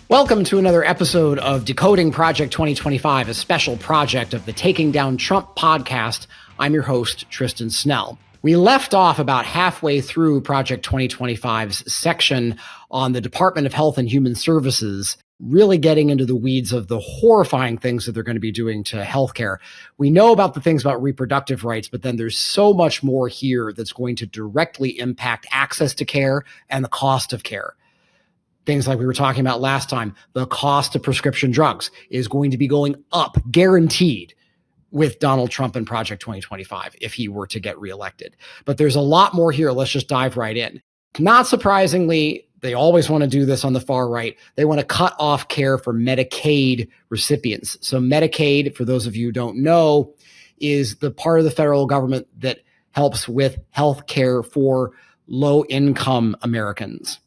Welcome to another episode of Decoding Project 2025, a special project of the Taking Down Trump podcast. I'm your host, Tristan Snell. We left off about halfway through Project 2025's section on the Department of Health and Human Services, really getting into the weeds of the horrifying things that they're going to be doing to healthcare. We know about the things about reproductive rights, but then there's so much more here that's going to directly impact access to care and the cost of care. Things like we were talking about last time, the cost of prescription drugs is going to be going up, guaranteed, with Donald Trump and Project 2025 if he were to get reelected. But there's a lot more here. Let's just dive right in. Not surprisingly, they always want to do this on the far right. They want to cut off care for Medicaid recipients. So Medicaid, for those of you who don't know, is the part of the federal government that helps with health care for low-income Americans.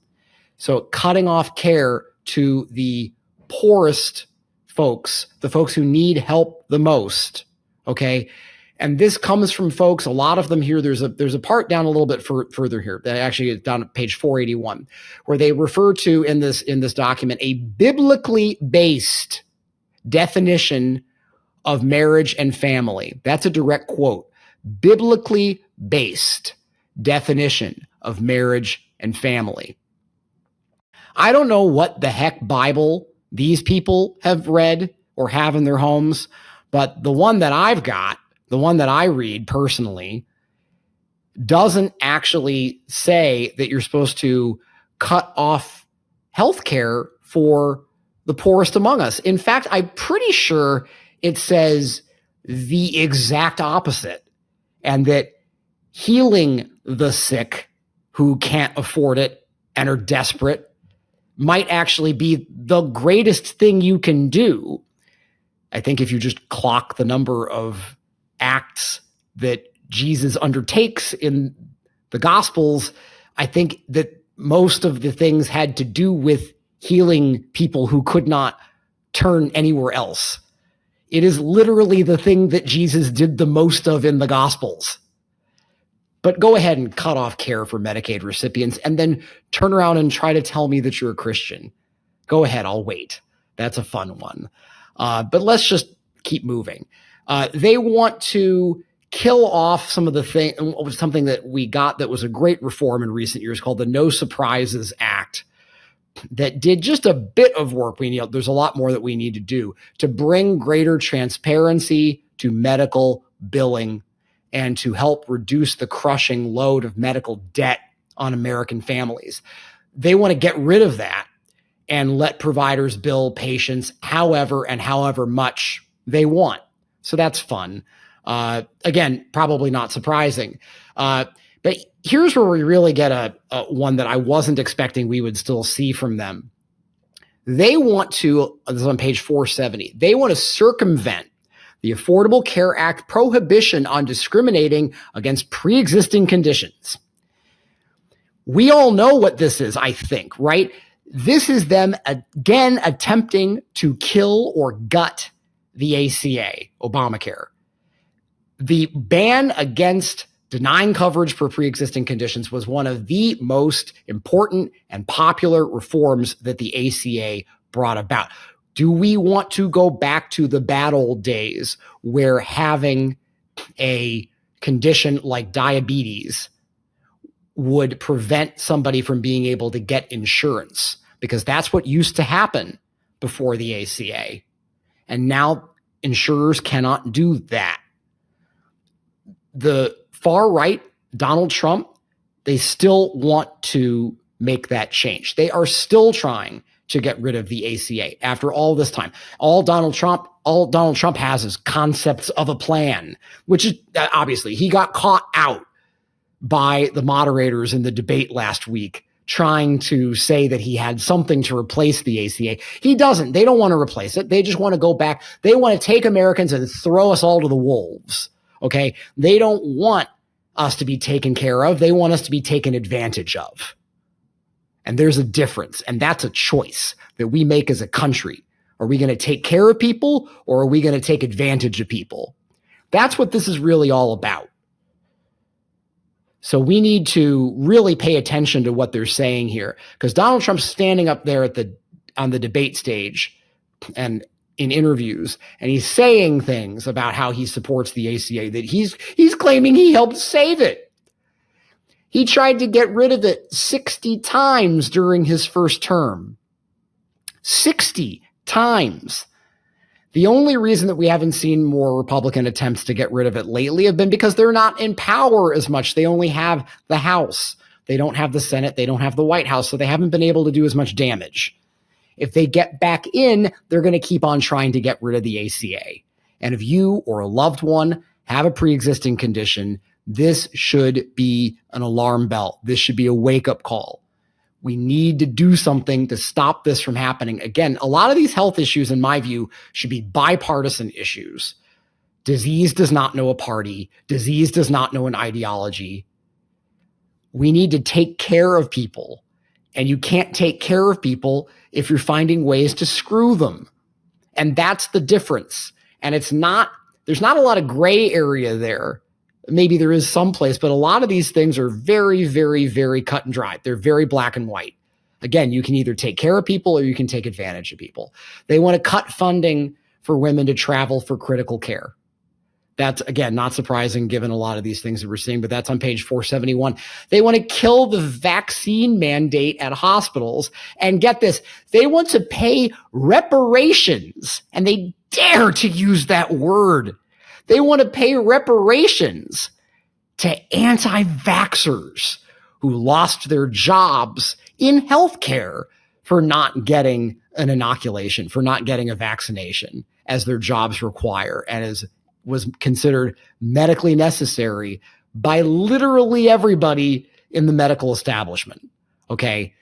So cutting off care to the poorest folks, the folks who need help the most, okay? And this comes from folks, a lot of them here, there's a part down a little bit further here, that actually is down at page 481, where they refer to in this document a biblically based definition of marriage and family. That's a direct quote. Biblically based definition of marriage and family. I don't know what the heck Bible these people have read or have in their homes, but the one that I've got, the one that I read personally, doesn't actually say that you're supposed to cut off healthcare for the poorest among us. In fact, I'm pretty sure it says the exact opposite, and that healing the sick who can't afford it and are desperate might actually be the greatest thing you can do. I think if you just clock the number of acts that Jesus undertakes in the Gospels, I think that most of the things had to do with healing people who could not turn anywhere else. It is literally the thing that Jesus did the most of in the Gospels. But go ahead and cut off care for Medicaid recipients and then turn around and try to tell me that you're a Christian. Go ahead, I'll wait. That's a fun one. But let's just keep moving. They want to kill off some of the something that we got that was a great reform in recent years called the No Surprises Act, that did just a bit of work. There's a lot more that we need to do to bring greater transparency to medical billing and to help reduce the crushing load of medical debt on American families. They want to get rid of that and let providers bill patients however much they want. So that's fun. Again, probably not surprising. But here's where we really get a one that I wasn't expecting we would still see from them. They want to, this is on page 470, they want to circumvent the Affordable Care Act prohibition on discriminating against pre-existing conditions. We all know what this is, I think, right? This is them again attempting to kill or gut the ACA, Obamacare. The ban against denying coverage for pre-existing conditions was one of the most important and popular reforms that the ACA brought about. Do we want to go back to the bad old days where having a condition like diabetes would prevent somebody from being able to get insurance? Because that's what used to happen before the ACA. And now insurers cannot do that. The far right, Donald Trump, they still want to make that change. They are still trying to get rid of the ACA after all this time. All Donald Trump has is concepts of a plan, which is obviously he got caught out by the moderators in the debate last week trying to say that he had something to replace the ACA. He doesn't. They don't want to replace it. They just want to go back. They want to take Americans and throw us all to the wolves. Okay. They don't want us to be taken care of. They want us to be taken advantage of. And there's a difference, and that's a choice that we make as a country. Are we going to take care of people, or are we going to take advantage of people? That's what this is really all about. So we need to really pay attention to what they're saying here, because Donald Trump's standing up there at the on the debate stage and in interviews, and he's saying things about how he supports the ACA, that he's claiming he helped save it. He tried to get rid of it 60 times during his first term. 60 times. The only reason that we haven't seen more Republican attempts to get rid of it lately have been because they're not in power as much. They only have the House. They don't have the Senate. They don't have the White House. So they haven't been able to do as much damage. If they get back in, they're going to keep on trying to get rid of the ACA. And if you or a loved one have a pre-existing condition, this should be an alarm bell. This should be a wake-up call. We need to do something to stop this from happening. Again, a lot of these health issues, in my view, should be bipartisan issues. Disease does not know a party. Disease does not know an ideology. We need to take care of people. And you can't take care of people if you're finding ways to screw them. And that's the difference. And there's not a lot of gray area there. Maybe there is someplace, but a lot of these things are very, very, very cut and dry. They're very black and white. Again, you can either take care of people or you can take advantage of people. They want to cut funding for women to travel for critical care. That's, again, not surprising given a lot of these things that we're seeing, but that's on page 471. They want to kill the vaccine mandate at hospitals. And get this, they want to pay reparations, and they dare to use that word. They want to pay reparations to anti-vaxxers who lost their jobs in healthcare for not getting an inoculation, for not getting a vaccination as their jobs require, and as was considered medically necessary by literally everybody in the medical establishment. Okay.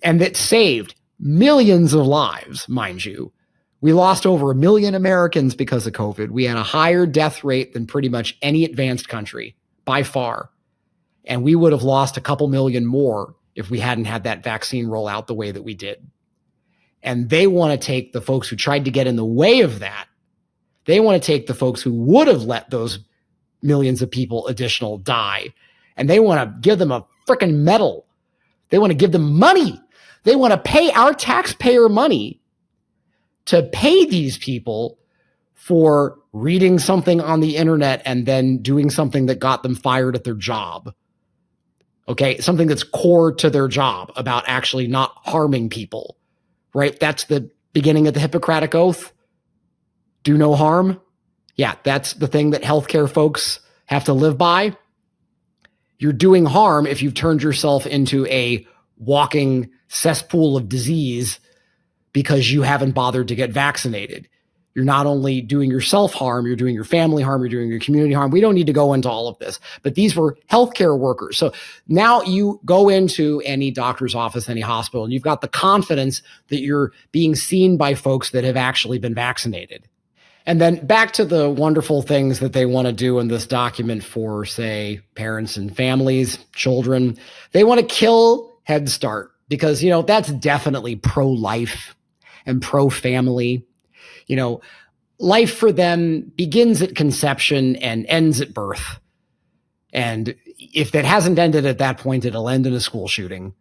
And that saved millions of lives, mind you. We lost over 1 million Americans because of COVID. We had a higher death rate than pretty much any advanced country by far. And we would have lost a couple million more if we hadn't had that vaccine roll out the way that we did. And they want to take the folks who tried to get in the way of that. They want to take the folks who would have let those millions of people additional die, and they want to give them a freaking medal. They want to give them money. They want to pay our taxpayer money to pay these people for reading something on the internet and then doing something that got them fired at their job. Okay, something that's core to their job about actually not harming people, right? That's the beginning of the Hippocratic Oath. Do no harm. Yeah, that's the thing that healthcare folks have to live by. You're doing harm if you've turned yourself into a walking cesspool of disease because you haven't bothered to get vaccinated. You're not only doing yourself harm, you're doing your family harm, you're doing your community harm. We don't need to go into all of this, but these were healthcare workers. So now you go into any doctor's office, any hospital, and you've got the confidence that you're being seen by folks that have actually been vaccinated. And then back to the wonderful things that they want to do in this document for, say, parents and families, children. They want to kill Head Start because, that's definitely pro-life and pro-family. Life for them begins at conception and ends at birth. And if it hasn't ended at that point, it'll end in a school shooting.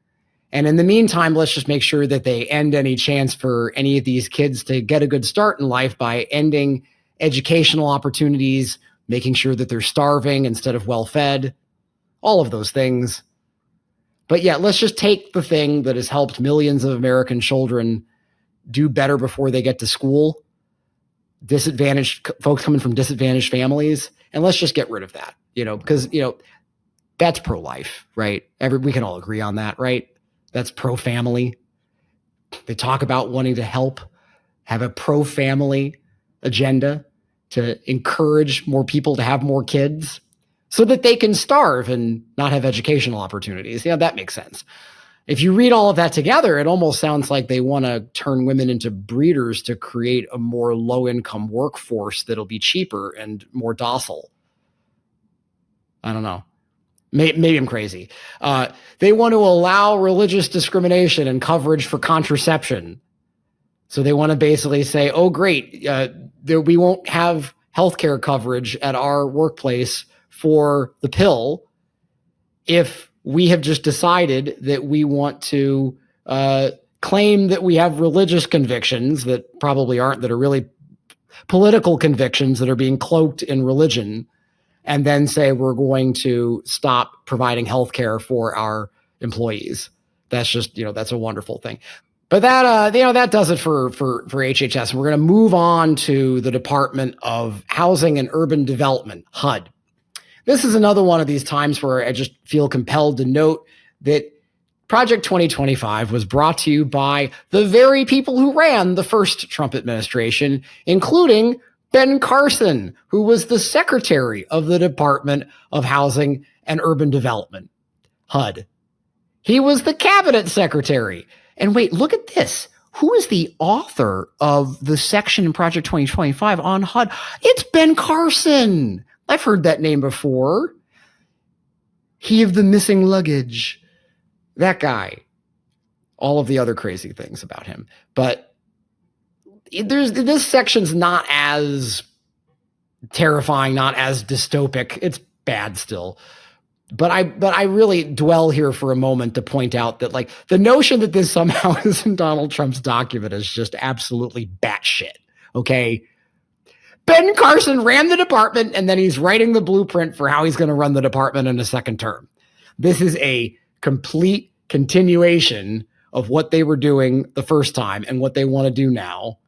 And in the meantime, let's just make sure that they end any chance for any of these kids to get a good start in life by ending educational opportunities, making sure that they're starving instead of well-fed, all of those things. But yeah, let's just take the thing that has helped millions of American children do better before they get to school, disadvantaged folks coming from disadvantaged families, and let's just get rid of that, because, that's pro-life, right? We can all agree on that, right? That's pro-family. They talk about wanting to help, have a pro-family agenda to encourage more people to have more kids so that they can starve and not have educational opportunities. Yeah, that makes sense. If you read all of that together, it almost sounds like they want to turn women into breeders to create a more low-income workforce that'll be cheaper and more docile. I don't know. Maybe I'm crazy. They want to allow religious discrimination and coverage for contraception. So they want to basically say, oh, great, we won't have healthcare coverage at our workplace for the pill if we have just decided that we want to claim that we have religious convictions that probably aren't, that are really political convictions that are being cloaked in religion, and then say we're going to stop providing health care for our employees. That's just, that's a wonderful thing. But that, that does it for HHS. We're going to move on to the Department of Housing and Urban Development, HUD. This is another one of these times where I just feel compelled to note that Project 2025 was brought to you by the very people who ran the first Trump administration, including Ben Carson, who was the secretary of the Department of Housing and Urban Development, HUD. He was the cabinet secretary. And wait, look at this. Who is the author of the section in Project 2025 on HUD? It's Ben Carson. I've heard that name before. He of the missing luggage. That guy. All of the other crazy things about him. But this section's not as terrifying, not as dystopic. It's bad still. But I really dwell here for a moment to point out that, like, the notion that this somehow is in Donald Trump's document is just absolutely batshit. Okay. Ben Carson ran the department, and then he's writing the blueprint for how he's going to run the department in a second term. This is a complete continuation of what they were doing the first time and what they want to do now.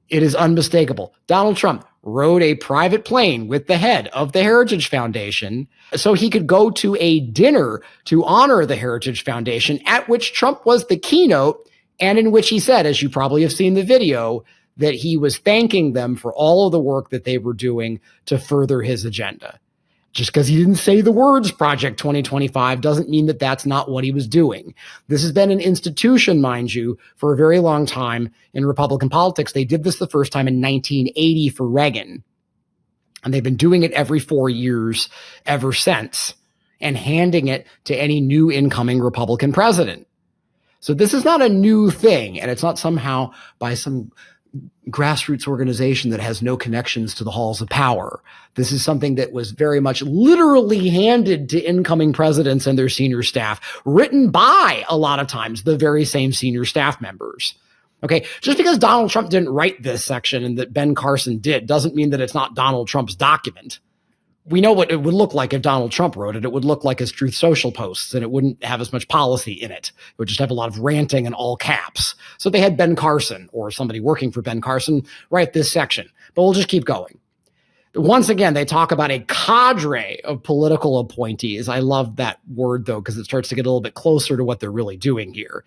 It is unmistakable. Donald Trump rode a private plane with the head of the Heritage Foundation so he could go to a dinner to honor the Heritage Foundation, at which Trump was the keynote, and in which he said, as you probably have seen the video, that he was thanking them for all of the work that they were doing to further his agenda. Just because he didn't say the words Project 2025 doesn't mean that that's not what he was doing. This has been an institution, mind you, for a very long time in Republican politics. They did this the first time in 1980 for Reagan. And they've been doing it every 4 years ever since, and handing it to any new incoming Republican president. So this is not a new thing, and it's not somehow by some grassroots organization that has no connections to the halls of power. This is something that was very much literally handed to incoming presidents and their senior staff, written by, a lot of times, the very same senior staff members. Okay, just because Donald Trump didn't write this section and that Ben Carson did doesn't mean that it's not Donald Trump's document. We know what it would look like if Donald Trump wrote it. It would look like his Truth Social posts, and it wouldn't have as much policy in it. It would just have a lot of ranting in all caps. So they had Ben Carson, or somebody working for Ben Carson, write this section. But we'll just keep going. Once again, they talk about a cadre of political appointees. I love that word, though, because it starts to get a little bit closer to what they're really doing here.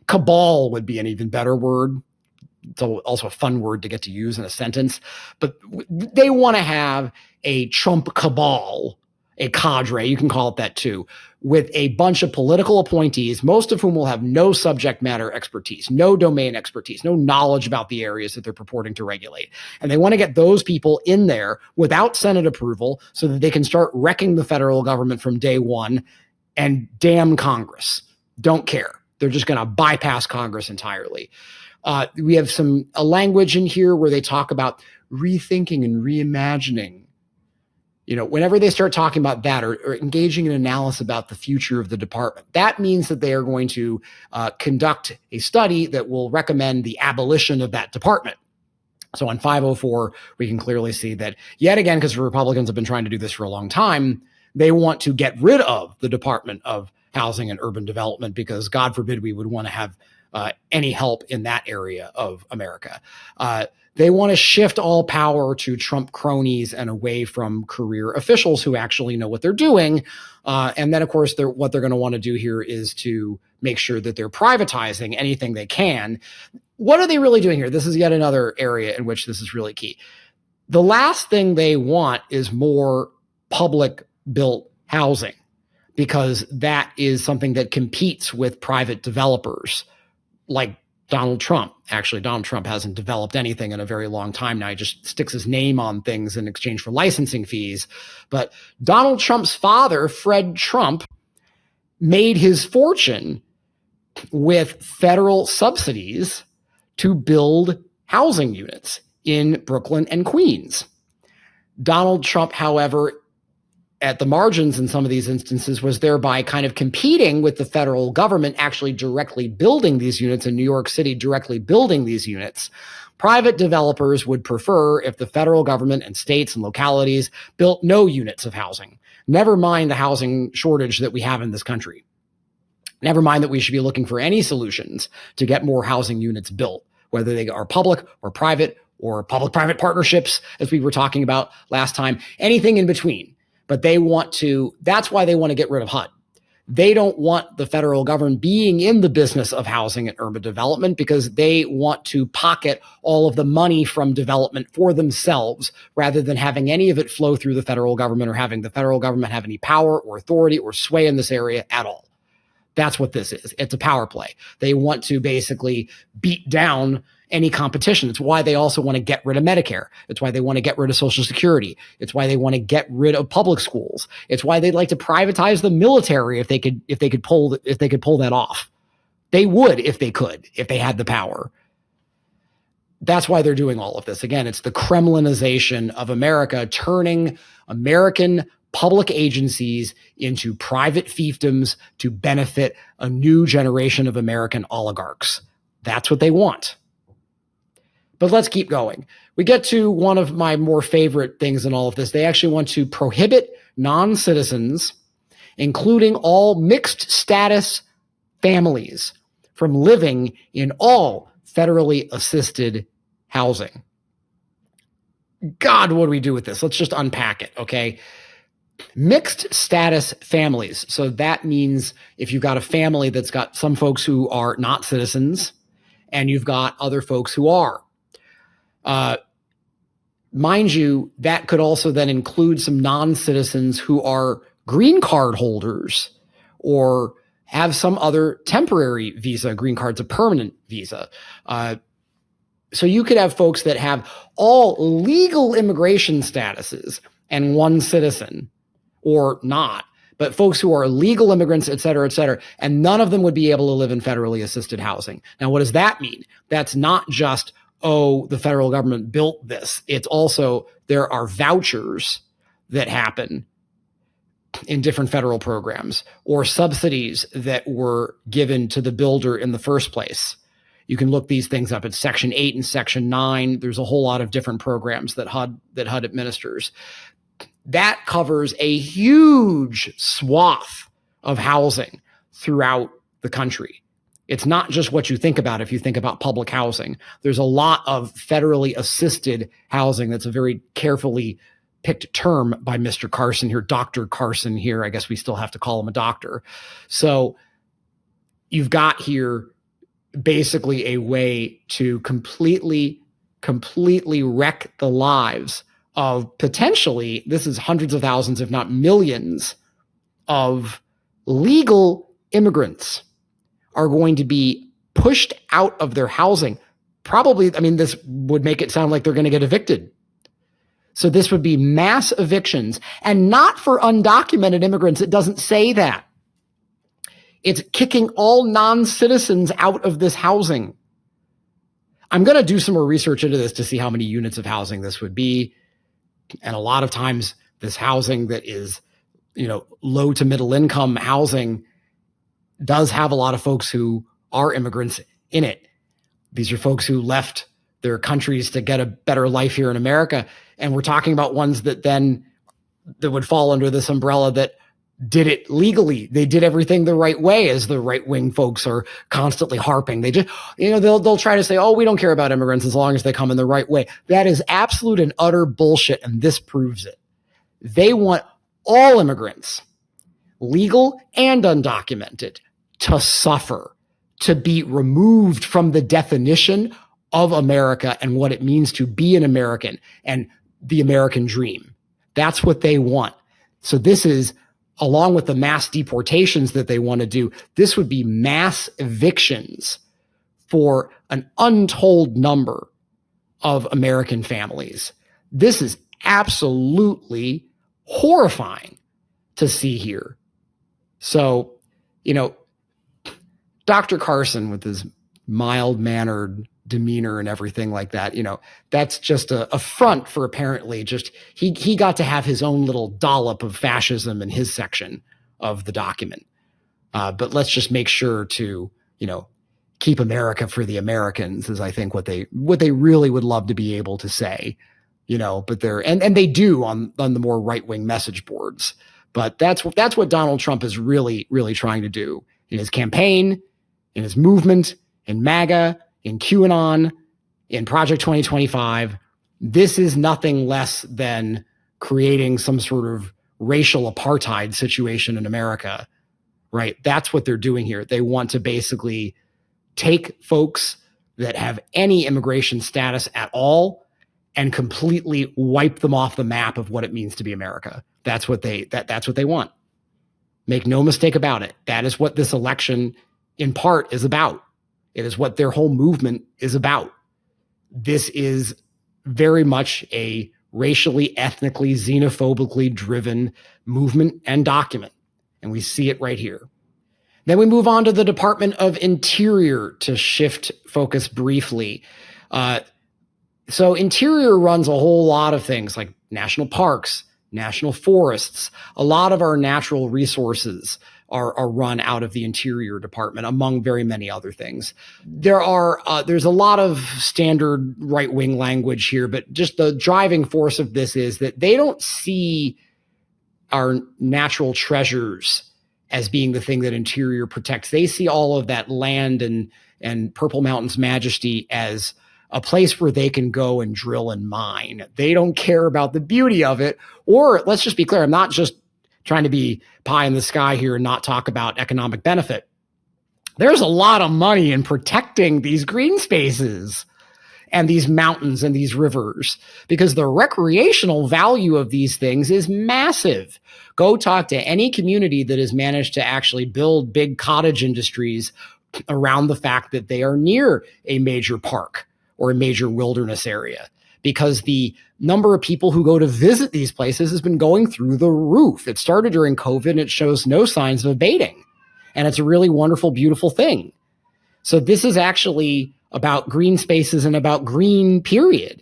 Cabal would be an even better word. It's also a fun word to get to use in a sentence. But they want to have a Trump cabal, a cadre, you can call it that too, with a bunch of political appointees, most of whom will have no subject matter expertise, no domain expertise, no knowledge about the areas that they're purporting to regulate. And they want to get those people in there without Senate approval so that they can start wrecking the federal government from day one and damn Congress. Don't care. They're just going to bypass Congress entirely. We have a language in here where they talk about rethinking and reimagining. Whenever they start talking about that or engaging in analysis about the future of the department, that means that they are going to conduct a study that will recommend the abolition of that department. So on 504, we can clearly see that, yet again, because Republicans have been trying to do this for a long time, they want to get rid of the Department of Housing and Urban Development because, God forbid, we would want to have any help in that area of America. They want to shift all power to Trump cronies and away from career officials who actually know what they're doing. And then, of course, what they're going to want to do here is to make sure that they're privatizing anything they can. What are they really doing here? This is yet another area in which this is really key. The last thing they want is more public-built housing, because that is something that competes with private developers like Donald Trump. Actually, Donald Trump hasn't developed anything in a very long time now. He just sticks his name on things in exchange for licensing fees. But Donald Trump's father, Fred Trump, made his fortune with federal subsidies to build housing units in Brooklyn and Queens. Donald Trump, however, at the margins in some of these instances was thereby kind of competing with the federal government actually directly building these units in New York City, directly building these units. Private developers would prefer if the federal government and states and localities built no units of housing. Never mind the housing shortage that we have in this country. Never mind that we should be looking for any solutions to get more housing units built, whether they are public or public-private partnerships, as we were talking about last time, anything in between. But that's why they want to get rid of HUD. They don't want the federal government being in the business of housing and urban development because they want to pocket all of the money from development for themselves rather than having any of it flow through the federal government or having the federal government have any power or authority or sway in this area at all. That's what this is. It's a power play. They want to basically beat down any competition. It's why they also want to get rid of Medicare. It's why they want to get rid of Social Security. It's why they want to get rid of public schools. It's why they'd like to privatize the military if they could pull that off. They would if they had the power. That's why they're doing all of this. Again, it's the Kremlinization of America, turning American public agencies into private fiefdoms to benefit a new generation of American oligarchs. That's what they want. But let's keep going. We get to one of my more favorite things in all of this. They actually want to prohibit non-citizens, including all mixed status families, from living in all federally assisted housing. God, what do we do with this? Let's just unpack it, okay? Mixed status families. So that means if you've got a family that's got some folks who are not citizens and you've got other folks who are. Mind you, that could also then include some non-citizens who are green card holders or have some other temporary visa. Green card's a permanent visa. So you could have folks that have all legal immigration statuses and one citizen or not, but folks who are legal immigrants, et cetera, and none of them would be able to live in federally assisted housing. Now, what does that mean? That's not just, the federal government built this. It's also there are vouchers that happen in different federal programs or subsidies that were given to the builder in the first place. You can look these things up. It's Section 8 and Section 9. There's a whole lot of different programs that HUD administers. That covers a huge swath of housing throughout the country. It's not just what you think about if you think about public housing. There's a lot of federally assisted housing. That's a very carefully picked term by Mr. Carson here, Dr. Carson here. I guess we still have to call him a doctor. So you've got here basically a way to completely wreck the lives of potentially, this is hundreds of thousands, if not millions, of legal immigrants are going to be pushed out of their housing. Probably, this would make it sound like they're going to get evicted. So this would be mass evictions, and not for undocumented immigrants. It doesn't say that. It's kicking all non-citizens out of this housing. I'm going to do some more research into this to see how many units of housing this would be. And a lot of times this housing that is, low to middle income housing does have a lot of folks who are immigrants in it. These are folks who left their countries to get a better life here in America. And we're talking about ones that would fall under this umbrella that did it legally. They did everything the right way, as the right-wing folks are constantly harping. They just, they'll try to say, we don't care about immigrants as long as they come in the right way. That is absolute and utter bullshit, and this proves it. They want all immigrants, legal and undocumented, to suffer, to be removed from the definition of America and what it means to be an American and the American dream. That's what they want. So this is, along with the mass deportations that they want to do, this would be mass evictions for an untold number of American families. This is absolutely horrifying to see here. So, Dr. Carson, with his mild-mannered demeanor and everything like that. That's just a front for apparently just he got to have his own little dollop of fascism in his section of the document. But let's just make sure to, keep America for the Americans is I think what they really would love to be able to say, but they're, and they do on the more right-wing message boards. But that's what Donald Trump is really, really trying to do in his campaign, in his movement, in MAGA, in QAnon, in Project 2025. This is nothing less than creating some sort of racial apartheid situation in America, right? That's what they're doing here. They want to basically take folks that have any immigration status at all and completely wipe them off the map of what it means to be America. That's what they want. Make no mistake about it. That is what this election in part is about. It is what their whole movement is about. This is very much a racially, ethnically, xenophobically driven movement and document. And we see it right here. Then we move on to the Department of Interior to shift focus briefly. So Interior runs a whole lot of things like national parks, national forests. A lot of our natural resources are run out of the Interior Department, among very many other things. There's a lot of standard right-wing language here, but just the driving force of this is that they don't see our natural treasures as being the thing that Interior protects. They see all of that land and Purple Mountain's majesty as a place where they can go and drill and mine. They don't care about the beauty of it. Or let's just be clear, I'm not just trying to be pie in the sky here and not talk about economic benefit. There's a lot of money in protecting these green spaces and these mountains and these rivers, because the recreational value of these things is massive. Go talk to any community that has managed to actually build big cottage industries around the fact that they are near a major park or a major wilderness area, because the number of people who go to visit these places has been going through the roof. It started during COVID and it shows no signs of abating. And it's a really wonderful, beautiful thing. So this is actually about green spaces and about green, period.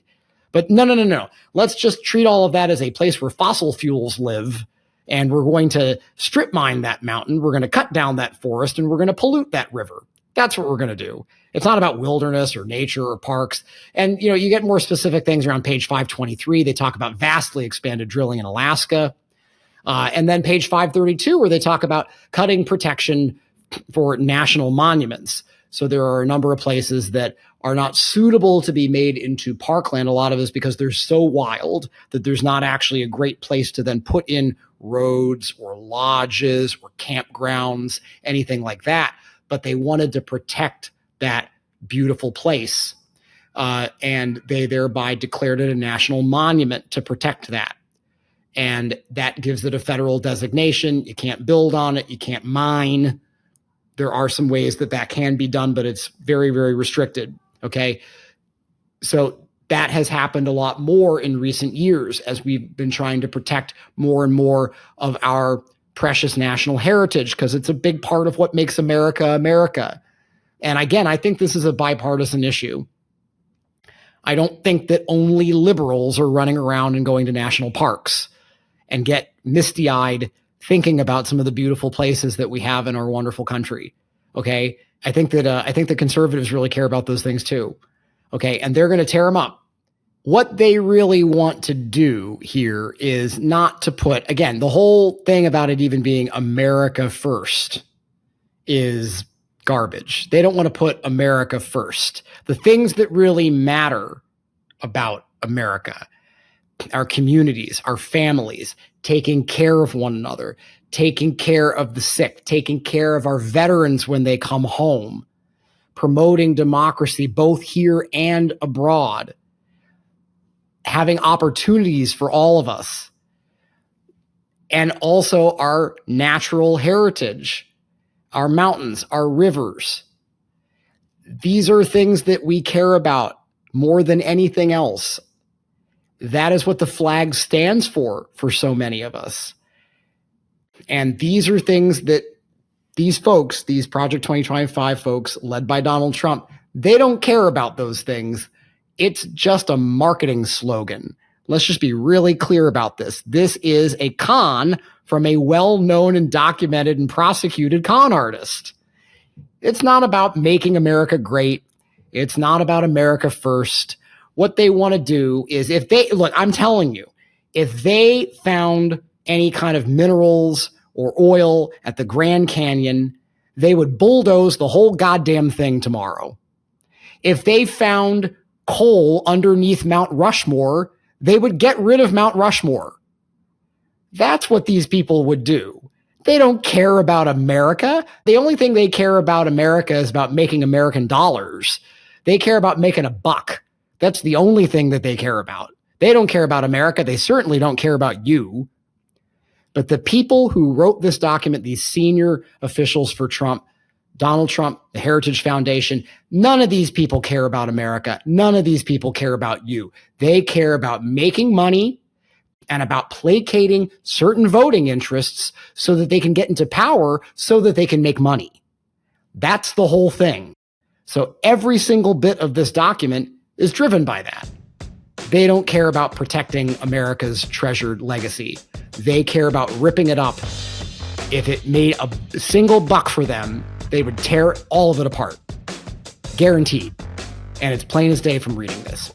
But no. Let's just treat all of that as a place where fossil fuels live, and we're going to strip mine that mountain, we're going to cut down that forest, and we're going to pollute that river. That's what we're going to do. It's not about wilderness or nature or parks. And, you get more specific things around page 523. They talk about vastly expanded drilling in Alaska. And then page 532, where they talk about cutting protection for national monuments. So there are a number of places that are not suitable to be made into parkland. A lot of it is because they're so wild that there's not actually a great place to then put in roads or lodges or campgrounds, anything like that. But they wanted to protect that beautiful place. And they thereby declared it a national monument to protect that. And that gives it a federal designation. You can't build on it. You can't mine. There are some ways that can be done, but it's very, very restricted. Okay. So that has happened a lot more in recent years as we've been trying to protect more and more of our precious national heritage, because it's a big part of what makes America, America. And again, I think this is a bipartisan issue. I don't think that only liberals are running around and going to national parks and get misty-eyed thinking about some of the beautiful places that we have in our wonderful country. Okay. I think the conservatives really care about those things too. Okay. And they're going to tear them up. What they really want to do here is not to put, again, the whole thing about it even being America first is garbage. They don't want to put America first. The things that really matter about America, our communities, our families, taking care of one another, taking care of the sick, taking care of our veterans when they come home, promoting democracy both here and abroad, having opportunities for all of us, and also our natural heritage, our mountains, our rivers. These are things that we care about more than anything else. That is what the flag stands for so many of us. And these are things that these folks, these Project 2025 folks led by Donald Trump, They don't care about those things. It's just a marketing slogan. Let's just be really clear about this. This is a con from a well-known and documented and prosecuted con artist. It's not about making America great. It's not about America first. What they want to do is I'm telling you, if they found any kind of minerals or oil at the Grand Canyon, they would bulldoze the whole goddamn thing tomorrow. If they found coal underneath Mount Rushmore, they would get rid of Mount Rushmore. That's what these people would do. They don't care about America. The only thing they care about America is about making American dollars. They care about making a buck. That's the only thing that they care about. They don't care about America. They certainly don't care about you. But the people who wrote this document, these senior officials for Trump, Donald Trump, the Heritage Foundation, none of these people care about America. None of these people care about you. They care about making money and about placating certain voting interests so that they can get into power so that they can make money. That's the whole thing. So every single bit of this document is driven by that. They don't care about protecting America's treasured legacy. They care about ripping it up. If it made a single buck for them, they would tear all of it apart. Guaranteed. And it's plain as day from reading this.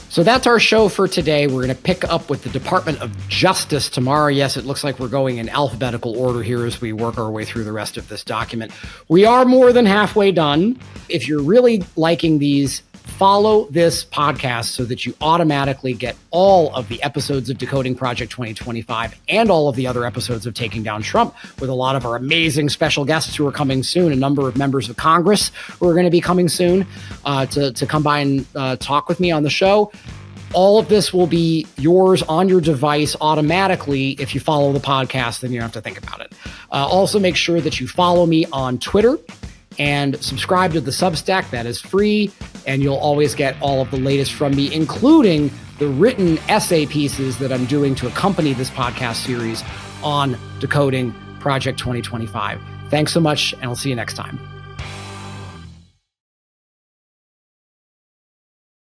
So that's our show for today. We're going to pick up with the Department of Justice tomorrow. Yes, it looks like we're going in alphabetical order here as we work our way through the rest of this document. We are more than halfway done. If you're really liking these, follow this podcast so that you automatically get all of the episodes of Decoding Project 2025 and all of the other episodes of Taking Down Trump with a lot of our amazing special guests who are coming soon, a number of members of Congress who are going to be coming soon to come by and talk with me on the show. All of this will be yours on your device automatically. If you follow the podcast, then you don't have to think about it. Also, make sure that you follow me on Twitter and subscribe to the Substack. That is free, and you'll always get all of the latest from me, including the written essay pieces that I'm doing to accompany this podcast series on Decoding Project 2025. Thanks so much, and I'll see you next time.